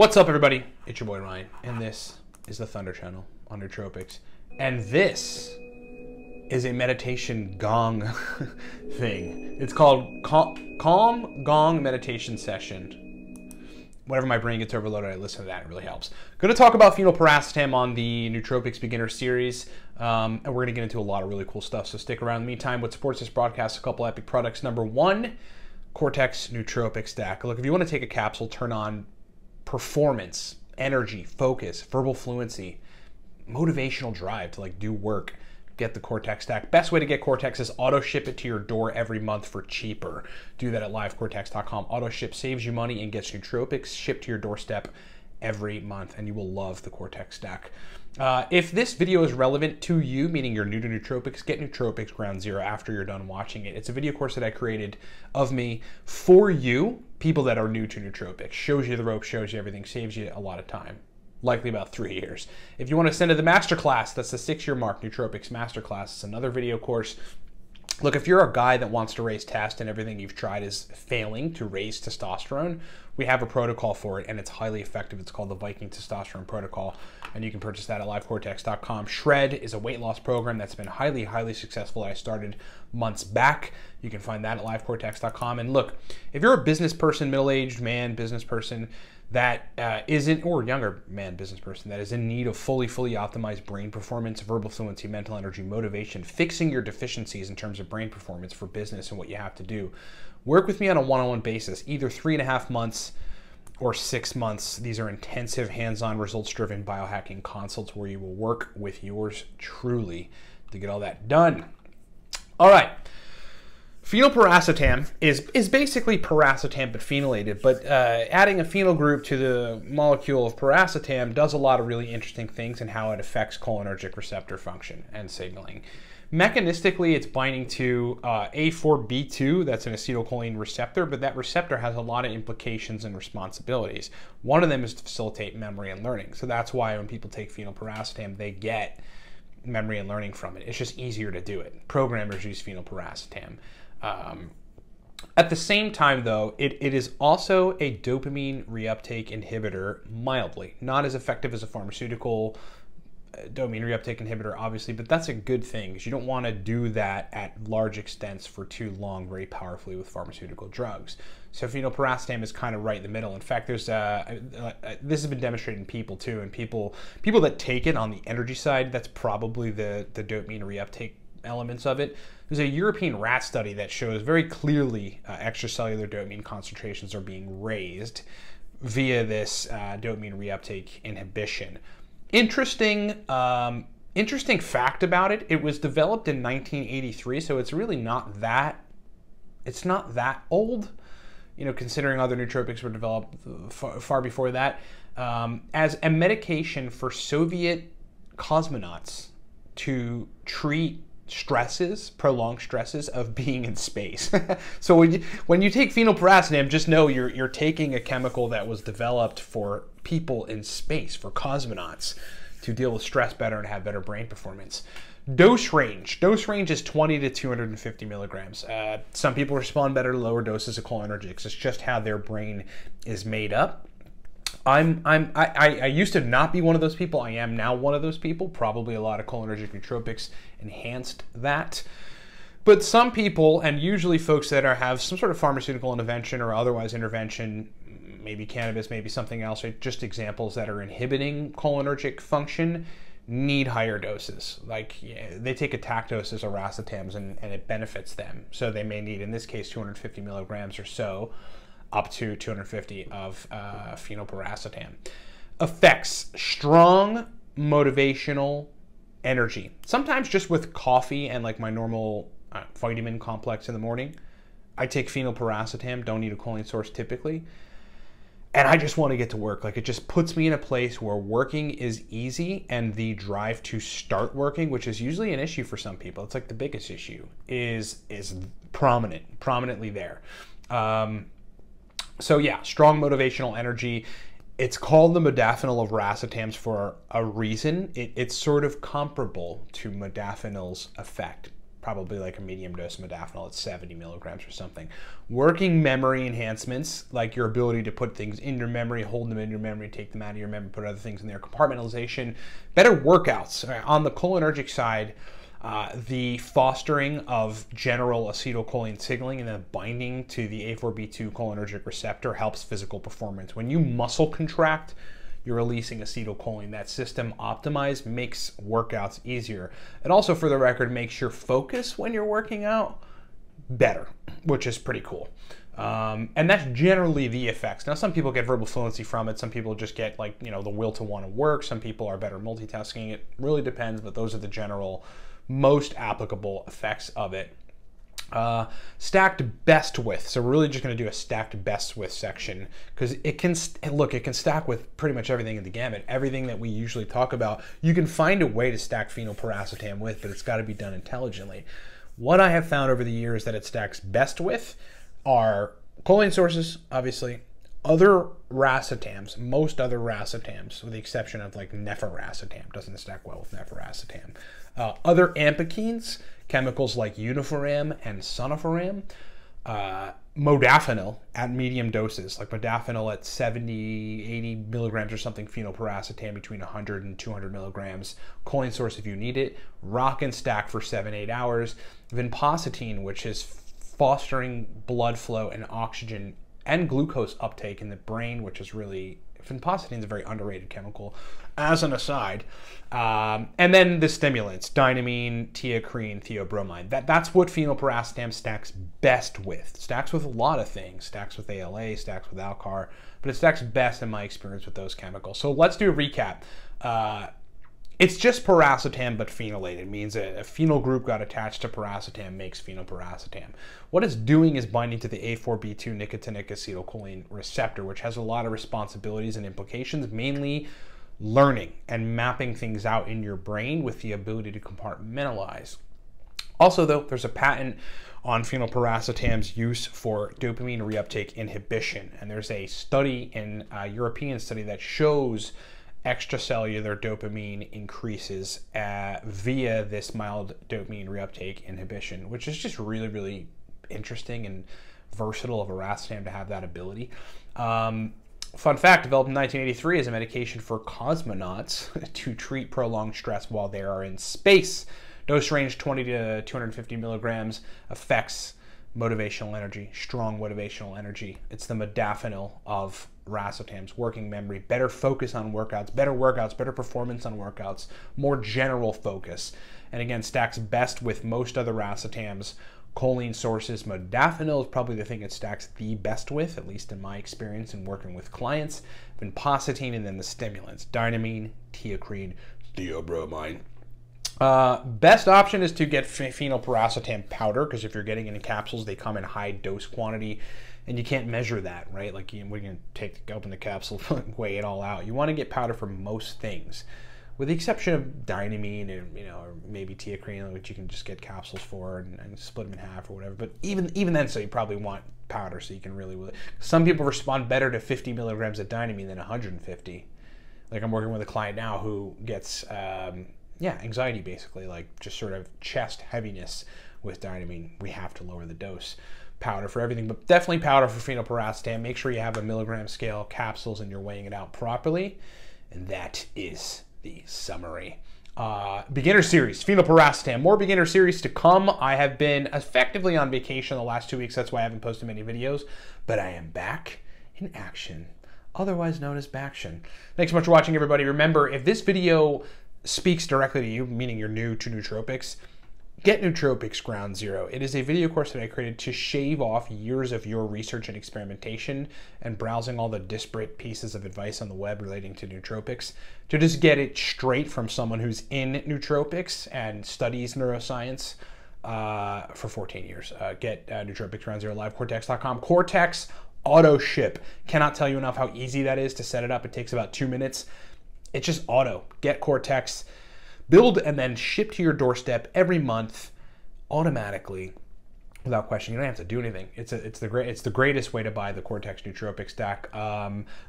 What's up, everybody? It's your boy Ryan, and this is the Thunder Channel on Nootropics. And this is a meditation gong thing. It's called Calm Gong Meditation Session. Whenever my brain gets overloaded, I listen to that. It really helps. Going to talk about phenylpiracetam on the Nootropics Beginner Series, and we're going to get into a lot of really cool stuff, so stick around. In the meantime, what supports this broadcast, a couple epic products. Number one, Cortex Nootropic Stack. Look, if you want to take a capsule, turn on performance, energy, focus, verbal fluency, motivational drive to do work, get the Cortex Stack. Best way to get Cortex is auto ship it to your door every month for cheaper. Do that at livecortex.com. Auto ship saves you money and gets nootropics shipped to your doorstep every month, and you will love the Cortex Stack. If this video is relevant to you, meaning you're new to nootropics, get Nootropics Ground Zero after you're done watching it. It's a video course that I created of me for you, people that are new to nootropics. Shows you the ropes, shows you everything, saves you a lot of time, likely about 3 years. If you want to send to the masterclass, that's the 6-year mark, Nootropics Masterclass. It's another video course. Look, if you're a guy that wants to raise test and everything you've tried is failing to raise testosterone, we have a protocol for it, and it's highly effective. It's called the Viking Testosterone Protocol, and you can purchase that at livecortex.com. Shred is a weight loss program that's been highly, highly successful. I started months back. You can find that at livecortex.com. And look, if you're a business person, middle-aged man, business person, that isn't, or younger man, business person that is in need of fully optimized brain performance, verbal fluency, mental energy, motivation, fixing your deficiencies in terms of brain performance for business and what you have to do, work with me on a one-on-one basis, either 3.5 months or 6 months. These are intensive, hands-on, results-driven biohacking consults where you will work with yours truly to get all that done. All right. Phenylpiracetam is basically piracetam but phenylated, but adding a phenyl group to the molecule of piracetam does a lot of really interesting things in how it affects cholinergic receptor function and signaling. Mechanistically, it's binding to A4B2, that's an acetylcholine receptor, but that receptor has a lot of implications and responsibilities. One of them is to facilitate memory and learning. So that's why when people take phenylpiracetam, they get memory and learning from it. It's just easier to do it. Programmers use phenylpiracetam. At the same time, though, it is also a dopamine reuptake inhibitor mildly. Not as effective as a pharmaceutical dopamine reuptake inhibitor, obviously, but that's a good thing because you don't want to do that at large extents for too long very powerfully with pharmaceutical drugs. So phenylpiracetam is kind of right in the middle. In fact, there's this has been demonstrated in people too, and people that take it on the energy side, that's probably the dopamine reuptake elements of it. There's a European rat study that shows very clearly extracellular dopamine concentrations are being raised via this dopamine reuptake inhibition. Interesting fact about it. It was developed in 1983, so it's really not that old, you know, considering other nootropics were developed far before that, as a medication for Soviet cosmonauts to treat prolonged stresses of being in space. So when you take phenylpiracetam, just know you're taking a chemical that was developed for people in space, for cosmonauts, to deal with stress better and have better brain performance. Dose range is 20 to 250 milligrams. Some people respond better to lower doses of cholinergics. It's just how their brain is made up. I used to not be one of those people. I am now one of those people. Probably a lot of cholinergic nootropics enhanced that. But some people, and usually folks that have some sort of pharmaceutical intervention or otherwise intervention, maybe cannabis, maybe something else, right? Just examples that are inhibiting cholinergic function, need higher doses. Like, they take attack doses of racetams and it benefits them. So they may need, in this case, 250 milligrams or so, up to 250 of phenylpiracetam. Effects: strong motivational energy. Sometimes just with coffee and like my normal vitamin complex in the morning, I take phenylpiracetam, don't need a choline source typically, and I just want to get to work. Like, it just puts me in a place where working is easy, and the drive to start working, which is usually an issue for some people, it's like the biggest issue, is prominently there. So yeah, strong motivational energy. It's called the modafinil of racetams for a reason. It's sort of comparable to modafinil's effect. probably like a medium dose of modafinil at 70 milligrams or something. Working memory enhancements, like your ability to put things in your memory, hold them in your memory, take them out of your memory, put other things in there, compartmentalization, better workouts. On the cholinergic side, the fostering of general acetylcholine signaling and then binding to the A4B2 cholinergic receptor helps physical performance. When you muscle contract, you're releasing acetylcholine. That system optimized makes workouts easier. It also, for the record, makes your focus when you're working out better, which is pretty cool. And that's generally the effects. Now, some people get verbal fluency from it. Some people just get like, you know, the will to want to work. Some people are better multitasking. It really depends, but those are the general most applicable effects of it. Stacked best with. So we're really just going to do a stacked best with section because it can stack with pretty much everything in the gamut. Everything that we usually talk about, you can find a way to stack phenylpiracetam with, but it's got to be done intelligently. What I have found over the years that it stacks best with are choline sources, obviously, other racetams, most other racetams, with the exception of like nephiracetam, doesn't stack well with nephiracetam. Other ampakines, chemicals like uniforam and sonoforam, modafinil at medium doses, like modafinil at 70, 80 milligrams or something, phenylpiracetam between 100 and 200 milligrams, choline source if you need it, rock and stack for 7-8 hours, vinpocetine, which is fostering blood flow and oxygen and glucose uptake in the brain, which is really, vinpocetine is a very underrated chemical, as an aside. And then the stimulants, dynamine, teacrine, theobromine. That's what phenylpiracetam stacks best with. Stacks with a lot of things. Stacks with ALA, stacks with Alcar, but it stacks best in my experience with those chemicals. So let's do a recap. It's just piracetam, but phenylated. It means a phenyl group got attached to piracetam makes phenylpiracetam. What it's doing is binding to the A4B2 nicotinic acetylcholine receptor, which has a lot of responsibilities and implications, mainly learning and mapping things out in your brain with the ability to compartmentalize. Also, though, there's a patent on phenylpiracetam's use for dopamine reuptake inhibition, and there's a study, a European study, that shows extracellular dopamine increases via this mild dopamine reuptake inhibition, which is just really, really interesting and versatile of a racetam to have that ability. Fun fact, developed in 1983 as a medication for cosmonauts to treat prolonged stress while they are in space. Dose range 20 to 250 milligrams, affects motivational energy, strong motivational energy. It's the modafinil of racetams, working memory, better focus on workouts, better performance on workouts, more general focus. And again, stacks best with most other racetams. Choline sources, modafinil is probably the thing it stacks the best with, at least in my experience in working with clients. Vinpocetine, and then the stimulants, dynamine, teacrine, theobromine. Best option is to get phenylpiracetam powder, because if you're getting it in capsules, they come in high dose quantity, and you can't measure that, right? Like we're going to open the capsule, weigh it all out. You want to get powder for most things, with the exception of dynamine and, you know, or maybe teacrine, which you can just get capsules for and split them in half or whatever. But even then, so you probably want powder so you can really. Some people respond better to 50 milligrams of dynamine than 150. Like I'm working with a client now who gets anxiety, basically, like just sort of chest heaviness with dynamine. We have to lower the dose. Powder for everything, but definitely powder for phenylpiracetam. Make sure you have a milligram scale, capsules, and you're weighing it out properly. And that is the summary. Beginner series, phenylpiracetam. More beginner series to come. I have been effectively on vacation the last 2 weeks. That's why I haven't posted many videos, but I am back in action, otherwise known as Baction. Thanks so much for watching, everybody. Remember, if this video speaks directly to you, meaning you're new to nootropics, get Nootropics Ground Zero. It is a video course that I created to shave off years of your research and experimentation and browsing all the disparate pieces of advice on the web relating to nootropics, to just get it straight from someone who's in nootropics and studies neuroscience for 14 years. Get Nootropics Ground Zero, livecortex.com. Cortex auto ship. Cannot tell you enough how easy that is to set it up. It takes about 2 minutes. It's just auto. Get Cortex, build, and then ship to your doorstep every month automatically without question. You don't have to do anything. It's the greatest way to buy the Cortex nootropic stack.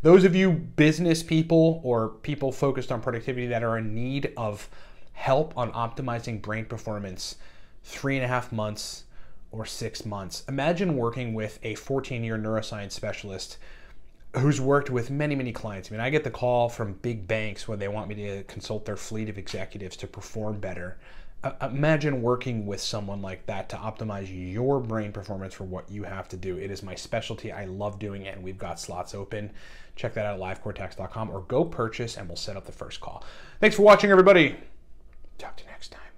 Those of you business people or people focused on productivity that are in need of help on optimizing brain performance, 3.5 months, or 6 months. Imagine working with a 14-year neuroscience specialist who's worked with many, many clients. I mean, I get the call from big banks when they want me to consult their fleet of executives to perform better. Imagine working with someone like that to optimize your brain performance for what you have to do. It is my specialty. I love doing it, and we've got slots open. Check that out at livecortex.com or go purchase, and we'll set up the first call. Thanks for watching, everybody. Talk to you next time.